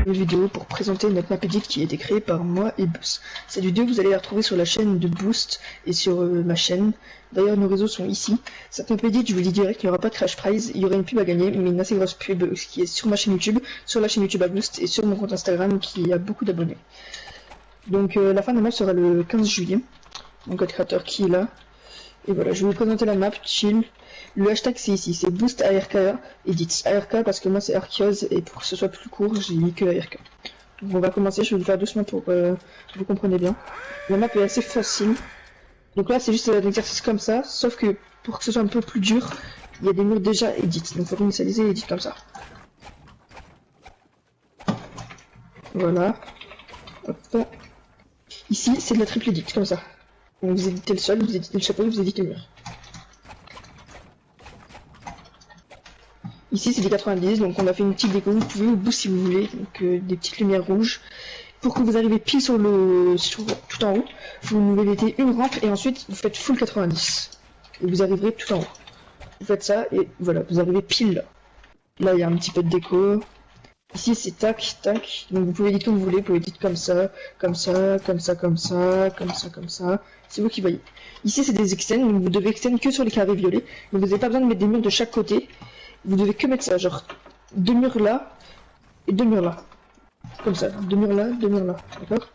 nouvelle vidéo pour présenter notre map edit qui a été créée par moi et Boost. Cette vidéo vous allez la retrouver sur la chaîne de Boost et sur ma chaîne. D'ailleurs nos réseaux sont ici. Cette map edit, je vous le dis direct, il n'y aura pas de crash prize, il y aura une pub à gagner, mais une assez grosse pub qui est sur ma chaîne YouTube, sur la chaîne YouTube à Boost et sur mon compte Instagram qui a beaucoup d'abonnés. Donc la fin de la map sera le 15 juillet, mon code créateur qui est là. Et voilà, je vais vous présenter la map, chill. Le hashtag c'est ici, c'est Boost ARK Edit. ARK parce que moi c'est Archeos et pour que ce soit plus court, j'ai mis que ARK. Donc on va commencer, je vais vous faire doucement pour que vous compreniez bien. La map est assez facile. Donc là c'est juste un exercice comme ça, sauf que pour que ce soit un peu plus dur, il y a des murs déjà Edit. Donc il faut initialiser et Edit comme ça. Voilà. Hop. Ici c'est de la triple Edit, comme ça. Donc vous éditez le sol, vous éditez le chapeau, vous éditez le mur. Ici c'est des 90, donc on a fait une petite déco, vous pouvez vous boost si vous voulez, donc des petites lumières rouges. Pour que vous arrivez pile sur tout en haut, vous nous mettez une rampe et ensuite vous faites full 90. Et vous arriverez tout en haut. Vous faites ça et voilà, vous arrivez pile là. Là il y a un petit peu de déco. Ici c'est tac, tac, donc vous pouvez éditer comme vous voulez, vous pouvez éditer comme ça, comme ça, comme ça, comme ça, comme ça, comme ça, c'est vous qui voyez. Ici c'est des extends, donc vous devez extend que sur les carrés violets, donc vous n'avez pas besoin de mettre des murs de chaque côté, vous devez que mettre ça, genre deux murs là, et deux murs là, comme ça, deux murs là, d'accord.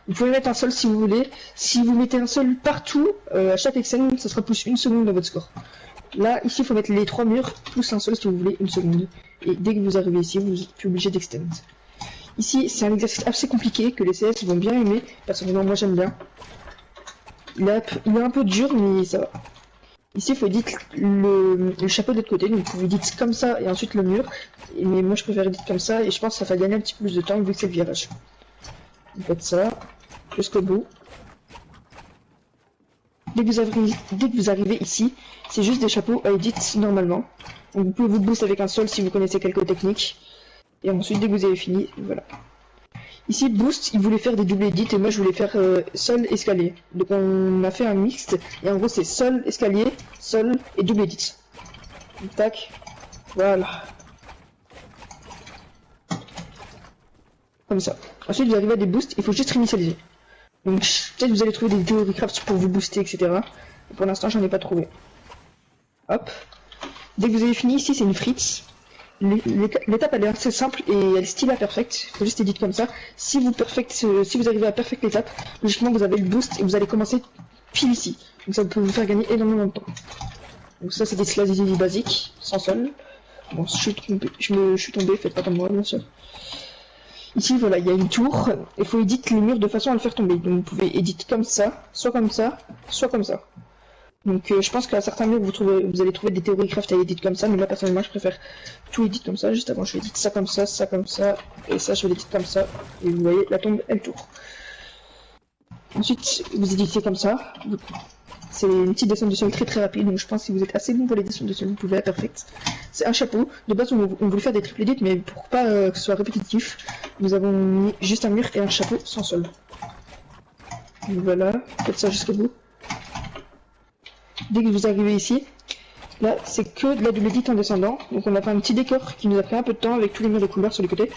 Vous pouvez mettre un sol si vous voulez, si vous mettez un sol partout, à chaque extend, ça sera plus une seconde dans votre score. Là, ici, il faut mettre les trois murs, plus un sol si vous voulez, une seconde. Et dès que vous arrivez ici, vous êtes plus obligé d'extend. Ici, c'est un exercice assez compliqué que les CS vont bien aimer. Personnellement, moi j'aime bien. Il est un peu dur, mais ça va. Ici, il faut éditer le chapeau de l'autre côté. Donc, vous éditez comme ça et ensuite le mur. Mais moi, je préfère éditer comme ça et je pense que ça va gagner un petit peu plus de temps vu que c'est le virage. Vous faites ça jusqu'au bout. Dès que vous arrivez ici, c'est juste des chapeaux à edit normalement. Donc vous pouvez vous boost avec un sol si vous connaissez quelques techniques. Et ensuite, dès que vous avez fini, voilà. Ici, boost, il voulait faire des doubles edits et moi je voulais faire sol, escalier. Donc on a fait un mixte et en gros c'est sol, escalier, sol et double edit. Tac, voilà. Comme ça. Ensuite vous arrivez à des boosts, il faut juste réinitialiser. Donc peut-être vous allez trouver des théories craft pour vous booster, etc. Et pour l'instant j'en ai pas trouvé. Hop. Dès que vous avez fini, ici c'est une fritz. L'étape elle est assez simple et elle est style à perfect. Il faut juste éditer comme ça. Si vous arrivez à perfect l'étape, logiquement vous avez le boost et vous allez commencer pile ici. Donc ça peut vous faire gagner énormément de temps. Donc ça c'est des slash easy basiques, sans sol. Bon, je suis tombé, faites pas comme moi bien sûr. Ici voilà, il y a une tour, il faut éditer les murs de façon à le faire tomber. Donc vous pouvez éditer comme ça, soit comme ça, soit comme ça. Donc je pense qu'à certains murs vous allez trouver des théories craft à éditer comme ça, mais moi personnellement je préfère tout éditer comme ça. Juste avant je vais éditer ça comme ça, et ça je vais l'éditer comme ça. Et vous voyez, la tombe elle tourne. Ensuite vous éditez comme ça. C'est une petite descente de sol très rapide, donc je pense que si vous êtes assez bon pour les descentes de sol, vous pouvez la perfect. C'est un chapeau. De base on voulait faire des triple edits, mais pour pas que ce soit répétitif, nous avons mis juste un mur et un chapeau sans sol. Donc voilà, faites ça jusqu'au bout. Dès que vous arrivez ici, là c'est que de la double edit en descendant, donc on a fait un petit décor qui nous a pris un peu de temps avec tous les murs de couleur sur les côtés.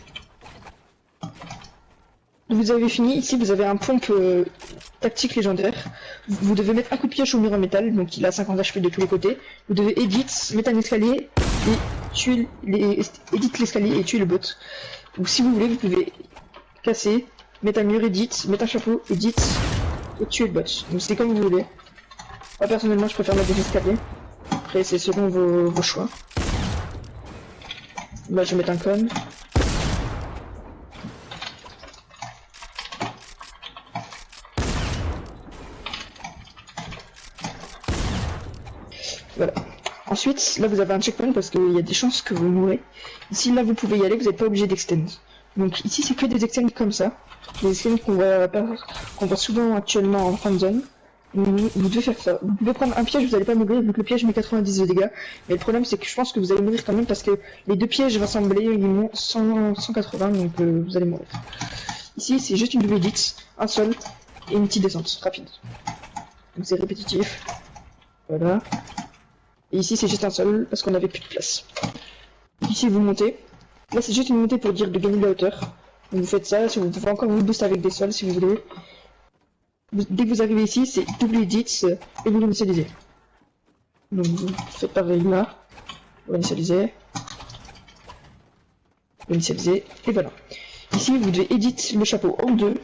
Vous avez fini, ici vous avez un pompe tactique légendaire. Vous devez mettre un coup de pioche au mur en métal, donc il a 50 HP de tous les côtés. Vous devez edit, mettre un escalier et tuer edit l'escalier et tuer le bot. Donc si vous voulez, vous pouvez casser, mettre un mur edit, mettre un chapeau, edit et tuer le bot. Donc c'est comme vous voulez. Moi personnellement je préfère mettre des escaliers. Après c'est selon vos choix. Là je vais mettre un cône. Voilà. Ensuite, là vous avez un checkpoint parce qu'il y a des chances que vous mourrez. Ici, là vous pouvez y aller, vous n'êtes pas obligé d'extend. Donc ici c'est que des extends comme ça. Des extends qu'on voit souvent actuellement en fin de zone. Vous devez faire ça. Vous pouvez prendre un piège, vous n'allez pas mourir vu que le piège met 90 de dégâts. Mais le problème c'est que je pense que vous allez mourir quand même parce que les deux pièges rassemblés ils montent 180 donc vous allez mourir. Ici c'est juste une double edit, un sol et une petite descente rapide. Donc c'est répétitif. Voilà. Et ici c'est juste un sol parce qu'on avait plus de place. Ici vous montez. Là c'est juste une montée pour dire de gagner de la hauteur. Donc vous faites ça, si vous pouvez encore vous booster avec des sols si vous voulez. Dès que vous arrivez ici, c'est double edit et vous l'initialisez. Donc vous faites pareil là, vous l'initialisez, et voilà. Ici vous devez edit le chapeau en deux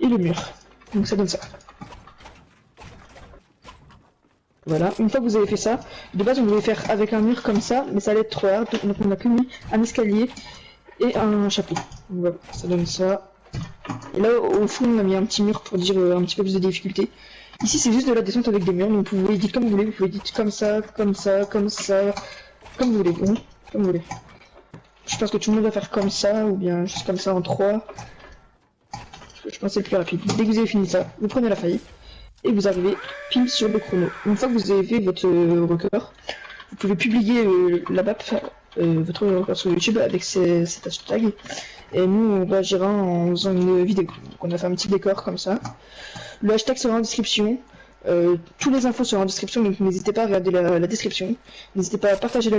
et le mur. Donc ça donne ça. Voilà, une fois que vous avez fait ça, de base on devait faire avec un mur comme ça, mais ça allait être trop hard, donc on a que mis un escalier et un chapeau. Donc voilà, ça donne ça. Et là au fond on a mis un petit mur pour dire un petit peu plus de difficulté. Ici c'est juste de la descente avec des murs, donc vous pouvez éditer comme vous voulez, vous pouvez éditer comme ça, comme ça, comme ça, comme vous voulez, bon, comme vous voulez. Je pense que tout le monde va faire comme ça, ou bien juste comme ça en 3. Je pense que c'est le plus rapide. Dès que vous avez fini ça, vous prenez la faille. Et vous arrivez pile sur le chrono. Une fois que vous avez fait votre record, vous pouvez publier la map, votre record sur YouTube avec cet hashtag. Et nous on réagira en faisant une vidéo. Donc on a fait un petit décor comme ça. Le hashtag sera en description. Tous les infos seront en description, donc n'hésitez pas à regarder la description. N'hésitez pas à partager la